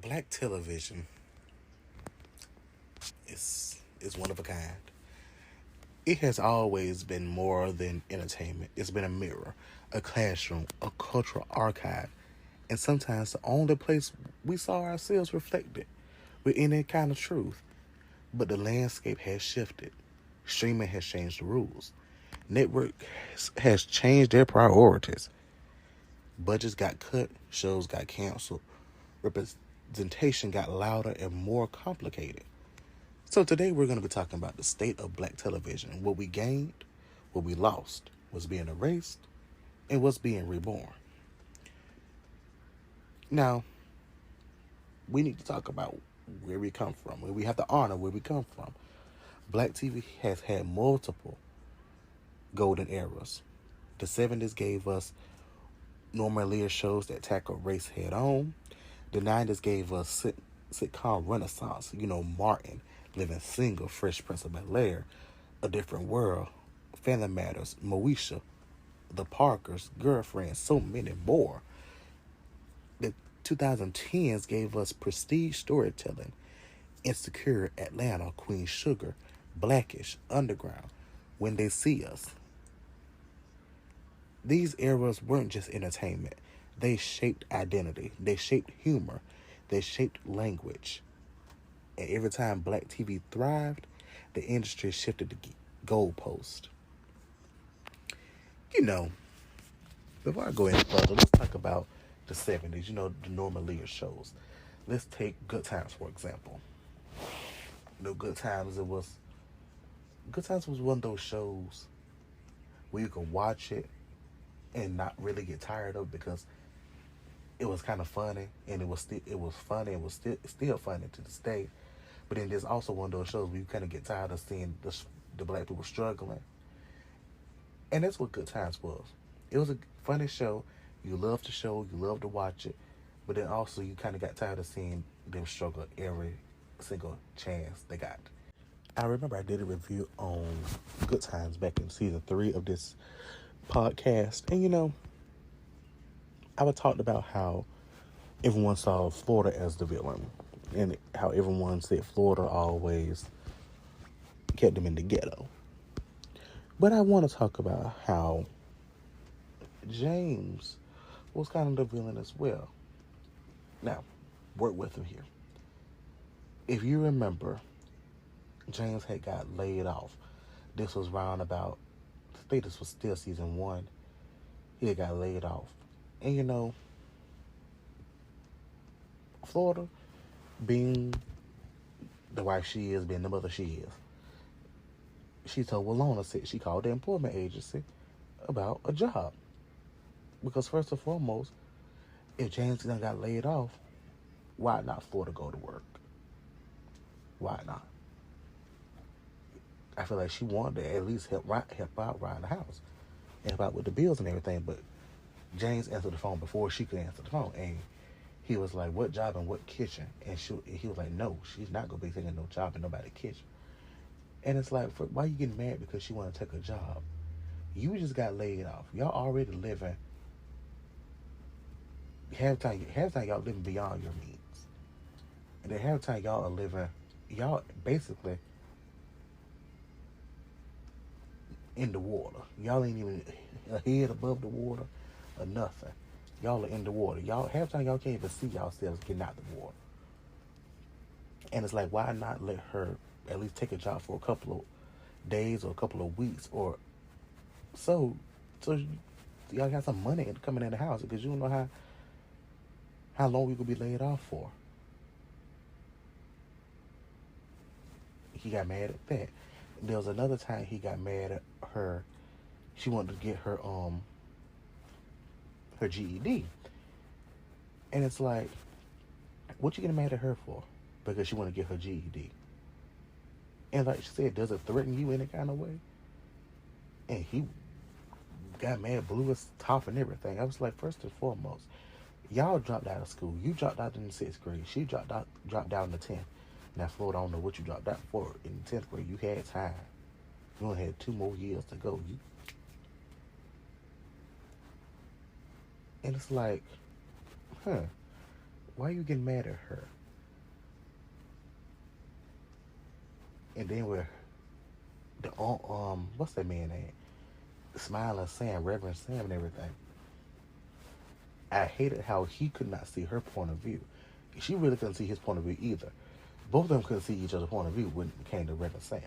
Black television is one of a kind. It has always been more than entertainment. It's been a mirror, a classroom, a cultural archive, and sometimes the only place we saw ourselves reflected with any kind of truth. But the landscape has shifted. Streaming has changed the rules. Network has changed their priorities. Budgets got cut, shows got canceled, representation got louder and more complicated. So today we're going to be talking about the state of black television, what we gained, what we lost, what's being erased, and what's being reborn. Now, we need to talk about where we come from. We have to honor where we come from. Black TV has had multiple golden eras. The 70s gave us Norman Lear shows that tackle race head on. The 90s gave us sitcom renaissance. Martin, Living Single, Fresh Prince of Bel-Air, A Different World, Family Matters, Moesha, The Parkers, Girlfriends, so many more. The 2010s gave us prestige storytelling, Insecure, Atlanta, Queen Sugar, Blackish, Underground, When They See Us. These eras weren't just entertainment. They shaped identity. They shaped humor. They shaped language. And every time black TV thrived, the industry shifted the goalpost. You know, Before I go any further, let's talk about the 70s, the Norman Lear shows. Let's take Good Times, for example. Good Times, Good Times was one of those shows where you could watch it and not really get tired of it because it was kind of funny and it was funny and was still funny to this day. But then there's also one of those shows where you kind of get tired of seeing the black people struggling, and that's what Good Times was. It was a funny show. You loved the show, you loved to watch it, but then also you kind of got tired of seeing them struggle every single chance they got. I remember I did a review on Good Times back in season 3 of this podcast, and I was talked about how everyone saw Florida as the villain, and how everyone said Florida always kept them in the ghetto. But I want to talk about how James was kind of the villain as well. Now, work with him here. If you remember, James had got laid off. This was round about, I think this was still season 1. He had got laid off. And Florida, being the wife she is, being the mother she is, she told Walona, said she called the employment agency about a job. Because first and foremost, if James done got laid off, why not Florida go to work? Why not? I feel like she wanted to at least help out around the house, help out with the bills and everything. But James answered the phone before she could answer the phone, and he was like, "What job and what kitchen?" And he was like, "No, she's not gonna be taking no job in nobody's kitchen." And it's like, why you getting mad because she want to take a job? You just got laid off. Y'all already living. Half time y'all living beyond your means, and then half time y'all are living. Y'all basically in the water. Y'all ain't even a head above the water or nothing. Y'all are in the water. Y'all half time y'all can't even see yourselves getting out the water. And it's like, why not let her at least take a job for a couple of days or a couple of weeks or so, so y'all got some money coming in the house, because you don't know how long you could be laid off for. He got mad at that. There was another time he got mad at her. She wanted to get her GED, and it's like, what you getting mad at her for? Because she want to get her GED. And like she said, does it threaten you in any kind of way? And he got mad, blew his top and everything. I was like, first and foremost, y'all dropped out of school. You dropped out in the 6th grade. She dropped out in the 10th. Now, Florida, I don't know what you dropped out for. In the 10th grade, you had time. You only had 2 more years to go. And it's like, huh. Why are you getting mad at her? And then we're the what's that man name? Smiling Sam, Reverend Sam, and everything. I hated how he could not see her point of view. She really couldn't see his point of view either. Both of them couldn't see each other's point of view when it came to Reverend Sam.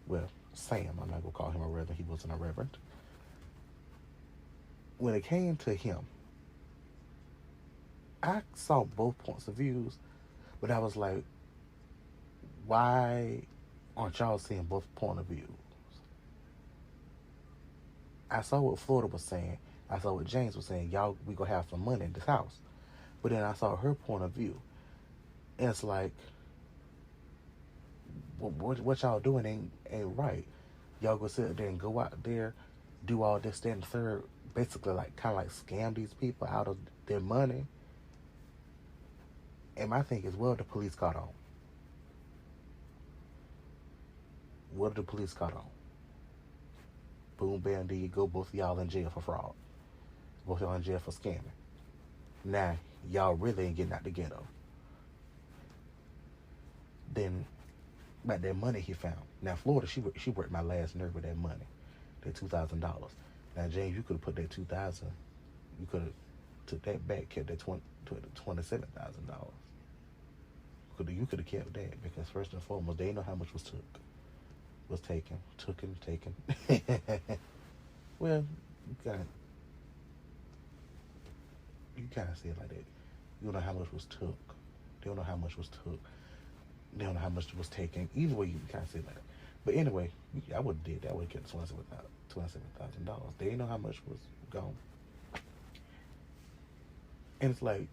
Well, Sam, I'm not gonna call him a reverend. He wasn't a reverend. When it came to him, I saw both points of views, but I was like, why aren't y'all seeing both point of views? I saw what Florida was saying. I saw what James was saying. Y'all, we gonna have some money in this house. But then I saw her point of view. And it's like, what y'all doing ain't right. Y'all go sit there and go out there, do all this, that, and the third, basically like kind of like scam these people out of their money. And my thing is, what the police caught on? What did the police caught on? Boom, bam, there you go. Both of y'all in jail for fraud. Both of y'all in jail for scamming. Now, y'all really ain't getting out the ghetto. Then, about that money he found. Now, Florida, she worked my last nerve with that money. That $2,000. Now, James, you could have put that $2,000. You could have took that back, kept that $27,000. You could have kept that because first and foremost, they know how much was taken. Well, you kind of say it like that. You don't know how much was took. They don't know how much was took. They don't know how much was taken. Either way, you kind of say it like that. But anyway, I would have did that. I would have kept $27,000. They didn't know how much was gone. And it's like,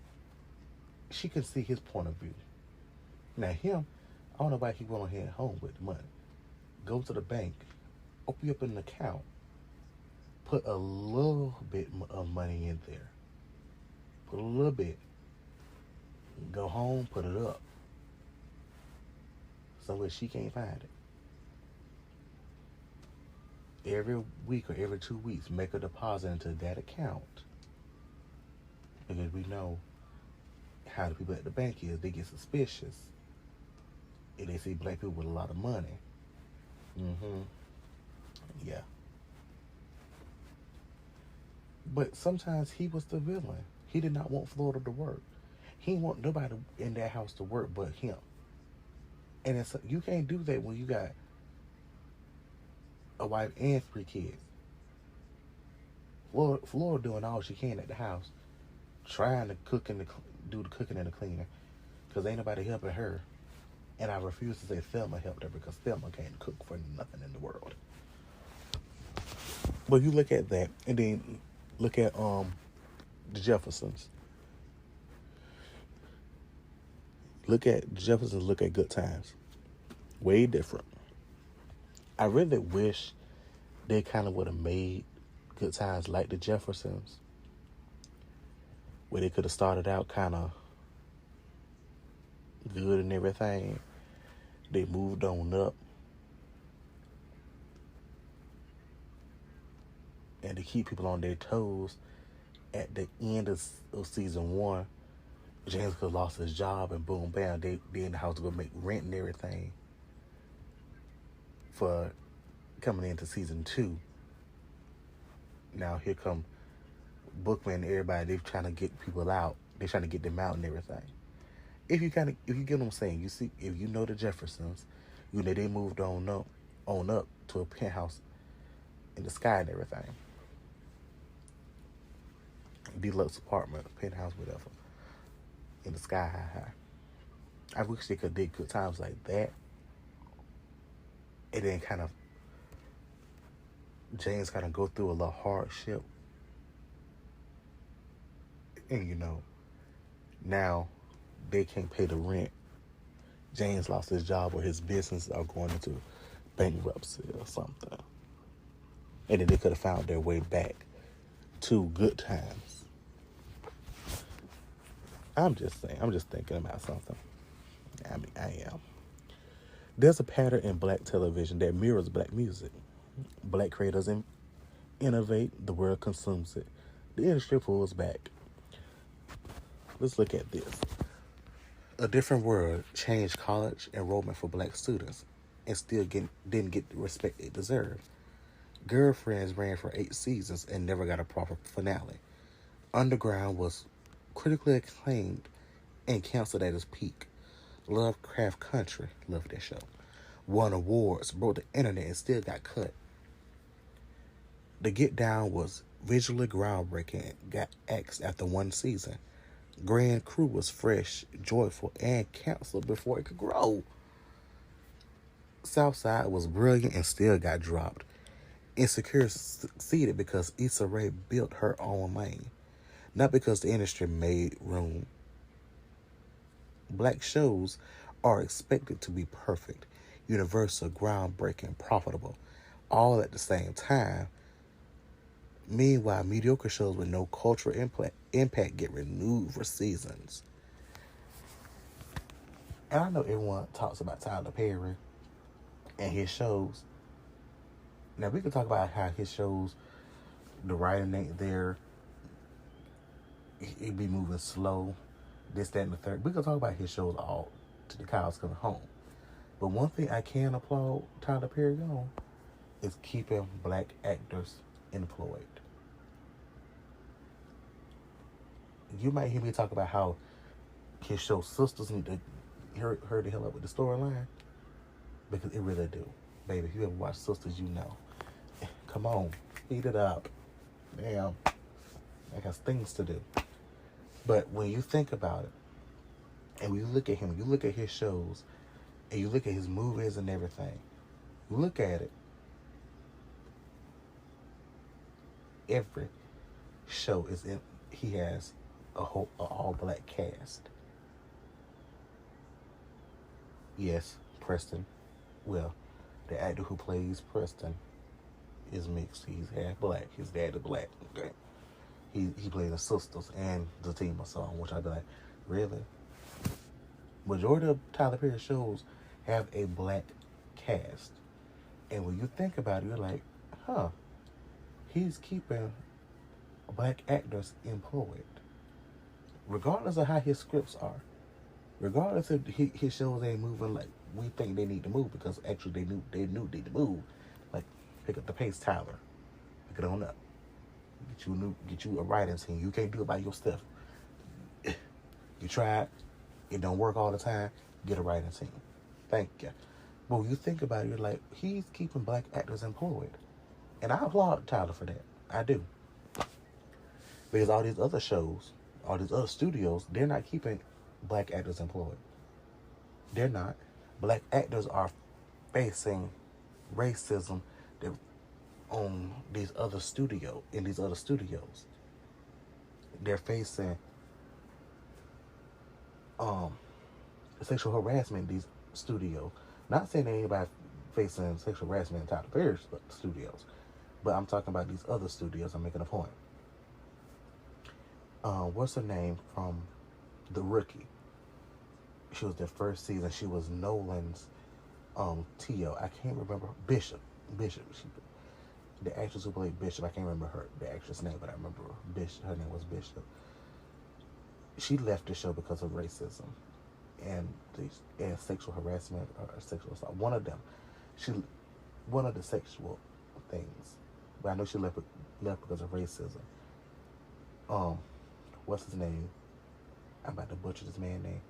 she could see his point of view. Now him, I don't know why he went on here home with the money. Go to the bank, open up an account, put a little bit of money in there. Put a little bit. Go home, put it up. So that she can't find it. Every week or every 2 weeks, make a deposit into that account. Because we know how the people at the bank is. They get suspicious. And they see black people with a lot of money. Yeah. But sometimes he was the villain. He did not want Florida to work. He didn't want nobody in that house to work but him. And you can't do that when you got a wife and 3 kids. Florida doing all she can at the house, trying to do the cooking and the cleaning, because ain't nobody helping her. And I refuse to say Thelma helped her because Thelma can't cook for nothing in the world. But you look at that, and then look at the Jeffersons. Look at Jeffersons. Look at Good Times. Way different. I really wish they kind of would have made Good Times like the Jeffersons, where they could have started out kind of good and everything. They moved on up. And to keep people on their toes, at the end of season 1, James could have lost his job, and boom, bam, they in the house to go make rent and everything for coming into season 2. Now here come Bookman and everybody. They're trying to get people out. They're trying to get them out and everything. If you get what I'm saying, you see, if you know the Jeffersons, you know they moved on up to a penthouse in the sky and everything. Deluxe apartment, penthouse, whatever, in the sky high. I wish they could dig Good Times like that. And then kind of James kind of go through a little hardship. And now they can't pay the rent. James lost his job or his business are going into bankruptcy or something. And then they could have found their way back to Good Times. I'm just saying. I'm just thinking about something. I am. There's a pattern in black television that mirrors black music. Black creators innovate, the world consumes it. The industry pulls back. Let's look at this. A Different World changed college enrollment for black students and still didn't get the respect it deserved. Girlfriends ran for 8 seasons and never got a proper finale. Underground was critically acclaimed and canceled at its peak. Lovecraft Country, loved that show, won awards, broke the internet, and still got cut. The Get Down was visually groundbreaking and got axed after 1 season. Grand Crew was fresh, joyful, and canceled before it could grow. Southside was brilliant and still got dropped. Insecure succeeded because Issa Rae built her own lane, not because the industry made room. Black shows are expected to be perfect, universal, groundbreaking, profitable, all at the same time. Meanwhile, mediocre shows with no cultural impact get renewed for seasons. And I know everyone talks about Tyler Perry and his shows. Now, we can talk about how his shows, the writing ain't there, it be moving slow, this, that, and the third. We can talk about his shows all to the cows coming home. But one thing I can applaud Tyler Perry on is keeping black actors employed. You might hear me talk about how his show Sisters need to hurry the hell up with the storyline, because it really do. Baby, if you ever watch Sisters, you know. Come on, heat it up. Damn, I got things to do. But when you think about it, and when you look at him, you look at his shows, and you look at his movies and everything, you look at it, every show is in, he has a all black cast. Yes, Preston. Well, the actor who plays Preston is mixed. He's half black. His dad is black. Okay. He played the Sisters and the Tima song, which I'd be like, really? Majority of Tyler Perry shows have a black cast. And when you think about it, you're like, huh, he's keeping black actors employed. Regardless of how his scripts are. Regardless if his shows ain't moving like we think they need to move, because actually they knew they need to move. Like, pick up the pace, Tyler. Pick it on up. Get you a writing team. You can't do it by yourself. You tried, it don't work all the time. Get a writing team. Thank you. But when you think about it, you're like, he's keeping black actors employed. And I applaud Tyler for that. I do. Because all these other shows, all these other studios, they're not keeping black actors employed. They're not. Black actors are facing racism on these other studios. They're facing sexual harassment in these studios. Not saying that anybody facing sexual harassment in Tyler Perry's studios, but I'm talking about these other studios. I'm making a point. What's her name from The Rookie? She was the first season. She was Nolan's Tio. I can't remember. Bishop. The actress who played Bishop. I can't remember the actress name, but I remember Bishop. Her name was Bishop. She left the show because of racism and sexual harassment or sexual assault. One of the sexual things. But I know she left because of racism. What's his name? I'm about to butcher this man's name.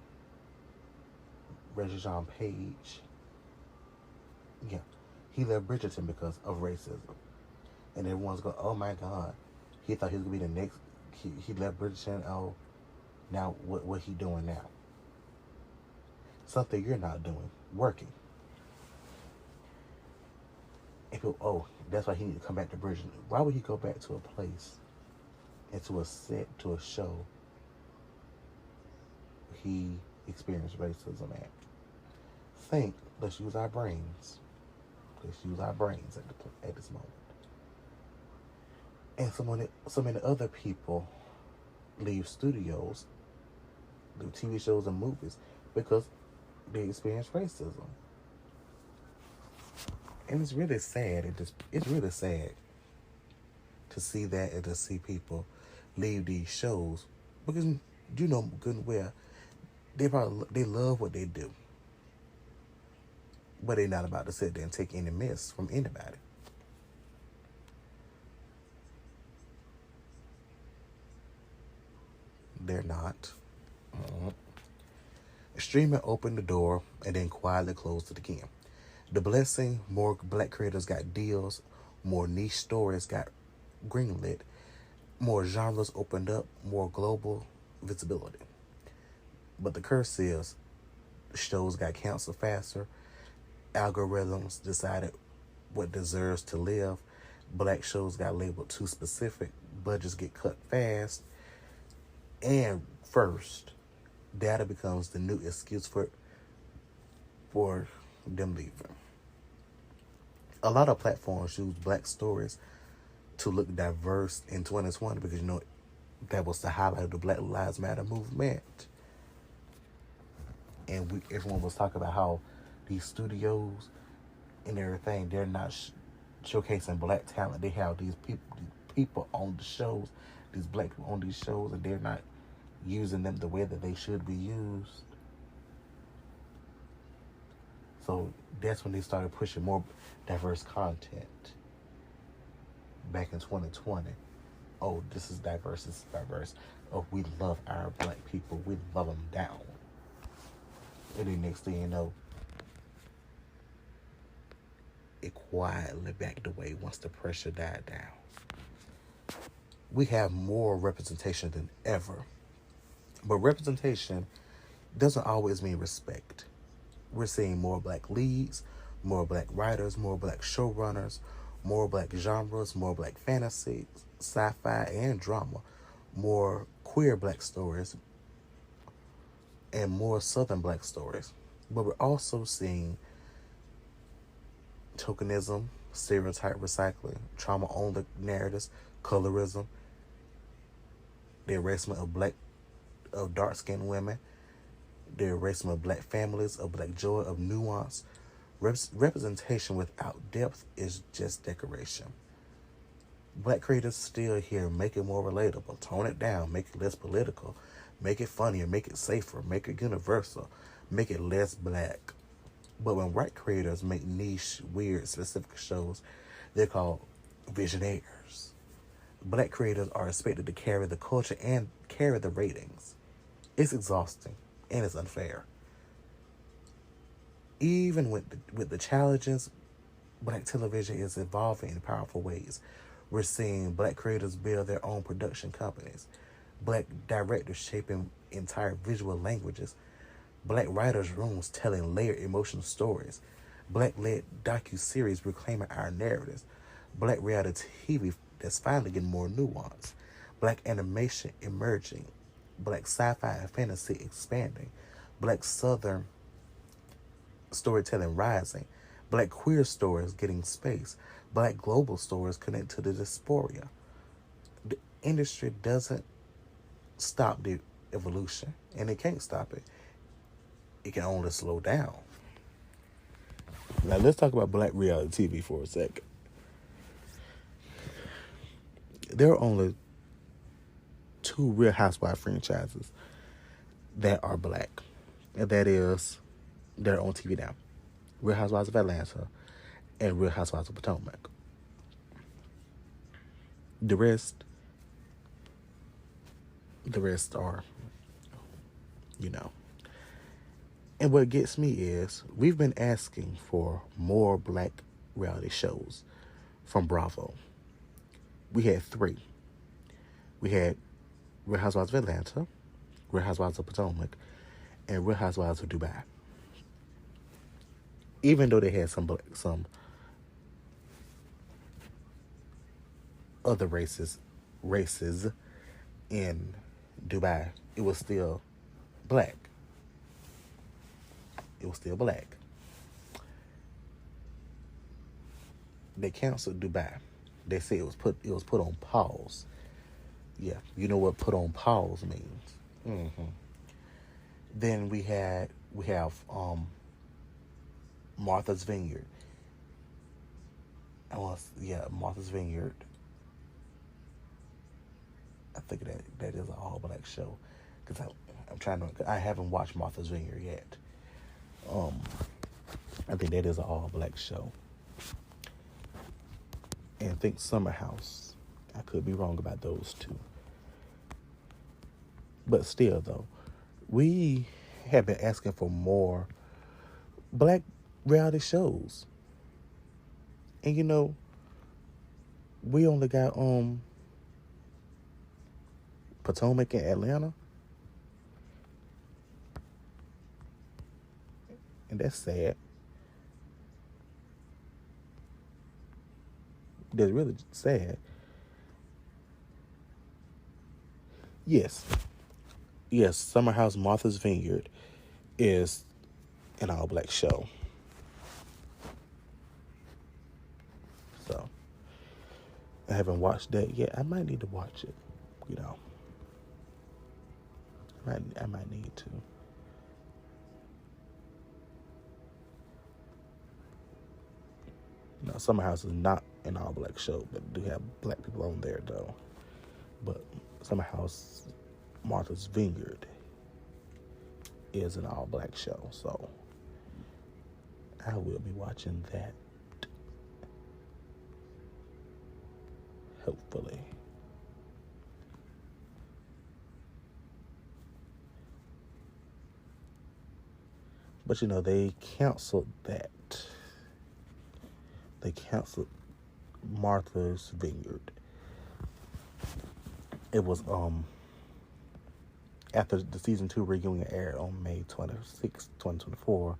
Regis-Jean Page. Yeah. He left Bridgerton because of racism. And everyone's going, oh my God. He thought he was going to be the next. He left Bridgerton. Oh, now what he doing now? Something you're not doing. Working. And people, oh, that's why he need to come back to Bridgerton. Why would he go back to a place and to a set, to a show he experienced racism at? Let's use our brains. Let's use our brains at this moment. And so many other people leave studios, do TV shows and movies because they experience racism. And it's really sad. It's really sad to see that and to see people leave these shows because You know good and well they love what they do, but they're not about to sit there and take any mess from anybody. They're not. Streaming opened the door and then quietly closed it again. The blessing, more black creators got deals, more niche stories got greenlit, more genres opened up, more global visibility. But the curse is shows got canceled faster, algorithms decided what deserves to live, black shows got labeled too specific, budgets get cut fast, and first, data becomes the new excuse for them leaving. A lot of platforms use black stories to look diverse in 2020 because that was the highlight of the Black Lives Matter movement, and everyone was talking about how these studios and everything they're not showcasing black talent. They have these people on the shows, these black people on these shows, and they're not using them the way that they should be used. So that's when they started pushing more diverse content back in 2020. Oh, this is diverse, this is diverse. Oh, we love our black people, we love them down. And then next thing you know, it quietly backed away once the pressure died down. We have more representation than ever. But representation doesn't always mean respect. We're seeing more black leads, more black writers, more black showrunners, more black genres, more black fantasy, sci-fi, and drama, more queer black stories, and more southern black stories. But we're also seeing tokenism, stereotype recycling, trauma-only narratives, colorism, the erasement of dark-skinned women, the erasement of black families, of black joy, of nuance. Representation without depth is just decoration. Black creators still here, make it more relatable, tone it down, make it less political, make it funnier, make it safer, make it universal, make it less black. But when white creators make niche, weird, specific shows, they're called visionaries. Black creators are expected to carry the culture and carry the ratings. It's exhausting and it's unfair. Even with the challenges, black television is evolving in powerful ways. We're seeing black creators build their own production companies, black directors shaping entire visual languages, black writers' rooms telling layered emotional stories, black-led docu-series reclaiming our narratives, black reality TV that's finally getting more nuance, black animation emerging, black sci-fi and fantasy expanding, black southern storytelling rising, black queer stories getting space, black global stories connect to the dysphoria. The industry doesn't stop the evolution, and it can't stop it. It can only slow down. Now let's talk about black reality TV for a second. There are only two Real Housewives franchises that are black, and they're on TV now: Real Housewives of Atlanta and Real Housewives of Potomac. The rest, the rest are, you know. And what gets me is we've been asking for more black reality shows from Bravo. We had three. We had Real Housewives of Atlanta, Real Housewives of Potomac, and Real Housewives of Dubai. Even though they had some other races in Dubai, it was still black. It was still black. They canceled Dubai. They said it was put on pause. Yeah, you know what put on pause means. Then we have Martha's Vineyard. Martha's Vineyard. I think that is an all black show because I'm trying to. I haven't watched Martha's Vineyard yet. Um, I think that is an all black show. And I think Summer House. I could be wrong about those two. But still, though, we have been asking for more black reality shows. And we only got Potomac and Atlanta. And that's sad. That's really sad. Yes. Yes, Summer House Martha's Vineyard is an all black show. So I haven't watched that yet. I might need to watch it. I might need to. No, Summer House is not an all black show, but do have black people on there though. But Summer House Martha's Vineyard is an all black show, so I will be watching that. Hopefully. But they canceled that. They canceled Martha's Vineyard. It was after the season 2 reunion aired on May 26, 2024.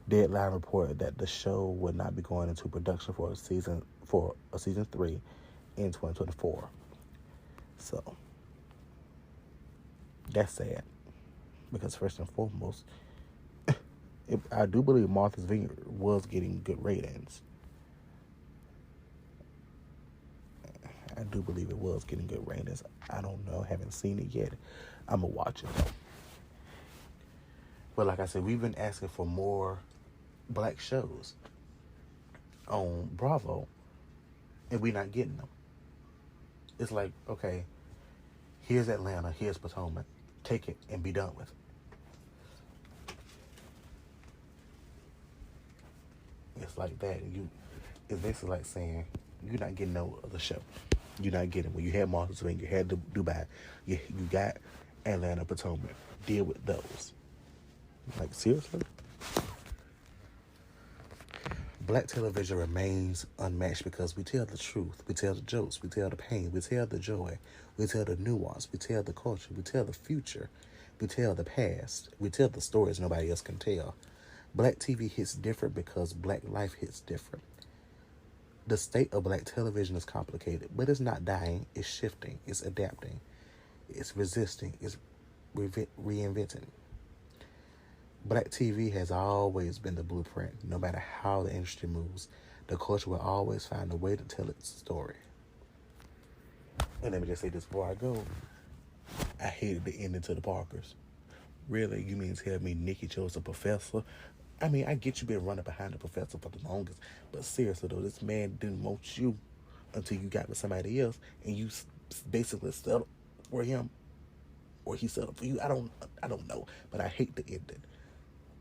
Deadline reported that the show would not be going into production for a season 3 in 2024. So that's sad, because first and foremost, I do believe Martha's Vineyard was getting good ratings. I do believe it was getting good ratings. I don't know. Haven't seen it yet. I'm going to watch it. But like I said, we've been asking for more black shows on Bravo, and we're not getting them. It's like, okay, here's Atlanta, here's Potomac. Take it and be done with it. It's like that. It's basically like saying you're not getting no other show. You're not getting, when you had Martha's Vineyard, you had Dubai, you got Atlanta, Potomac. Deal with those. Like, seriously? Black television remains unmatched because we tell the truth, we tell the jokes, we tell the pain, we tell the joy, we tell the nuance, we tell the culture, we tell the future, we tell the past, we tell the stories nobody else can tell. Black TV hits different because black life hits different. The state of black television is complicated, but it's not dying, it's shifting, it's adapting, it's resisting, it's reinventing. Black TV has always been the blueprint. No matter how the industry moves, the culture will always find a way to tell its story. And let me just say this before I go. I hated the ending to the Parkers. Really? You mean tell me Nikki chose a professor? I mean, I get you been running behind the professor for the longest, but seriously though, this man didn't want you until you got with somebody else, and you basically settled for him, or he settled for you. I don't know, but I hate the ending.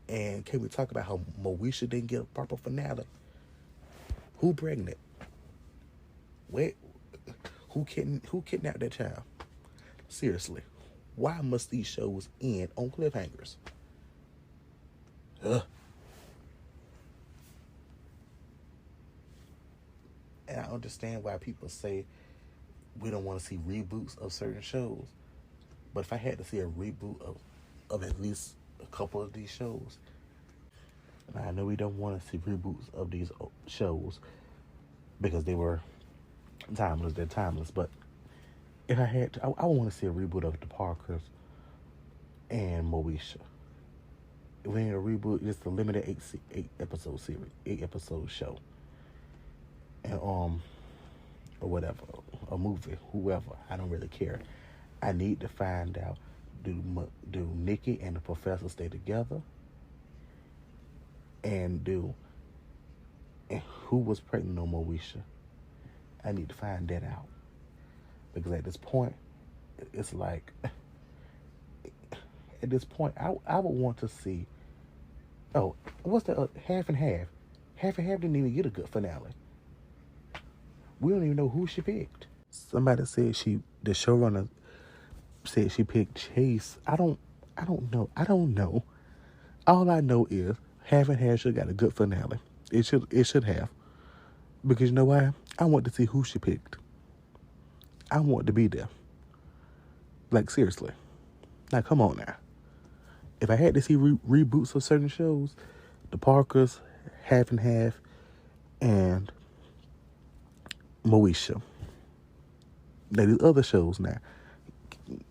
And can we talk about how Moesha didn't get a proper finale? Who pregnant? Wait, who kidnapped that child? Seriously, why must these shows end on cliffhangers? Ugh. And I understand why people say we don't want to see reboots of certain shows. But if I had to see a reboot of at least a couple of these shows, and I know we don't want to see reboots of these shows because they were timeless, they're timeless, but if I had to, I would want to see a reboot of The Parkers and Moesha. If we need a reboot, just a limited 8-episode series, 8-episode show. And or whatever, a movie, whoever, I don't really care. I need to find out, do Nikki and the professor stay together? And who was pregnant on Moesha? I need to find that out. Because at this point, it's like, at this point, I would want to see. Oh, what's the half and half? Half and half didn't even get a good finale. We don't even know who she picked. Somebody said the showrunner said she picked Chase. I don't know. All I know is half and half should have got a good finale. It should have. Because you know why? I want to see who she picked. I want to be there. Like, seriously. Now, come on now. If I had to see reboots of certain shows, The Parkers, Half and Half, and Moesha. Now, these other shows now,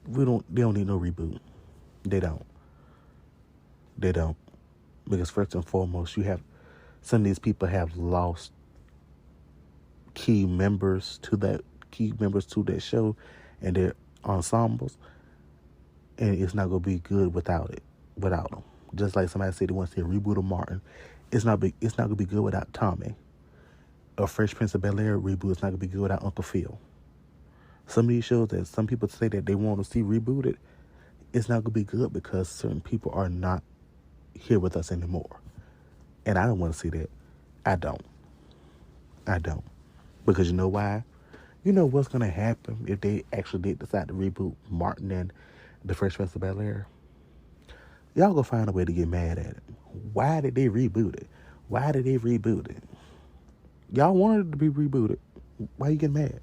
they don't need no reboot. They don't. They don't. Because first and foremost, some of these people have lost key members to that show and their ensembles, and it's not gonna be good without them. Just like somebody said they want to see a reboot of Martin, it's not gonna be good without Tommy. A Fresh Prince of Bel-Air reboot is not gonna be good without Uncle Phil. Some of these shows that some people say that they want to see rebooted, it's not gonna be good because certain people are not here with us anymore, and I don't want to see that. I don't. Because you know why? You know what's going to happen if they actually did decide to reboot Martin and the Fresh Prince of Bel-Air? Y'all gonna find a way to get mad at it. Why did they reboot it? Y'all wanted it to be rebooted. Why you getting mad?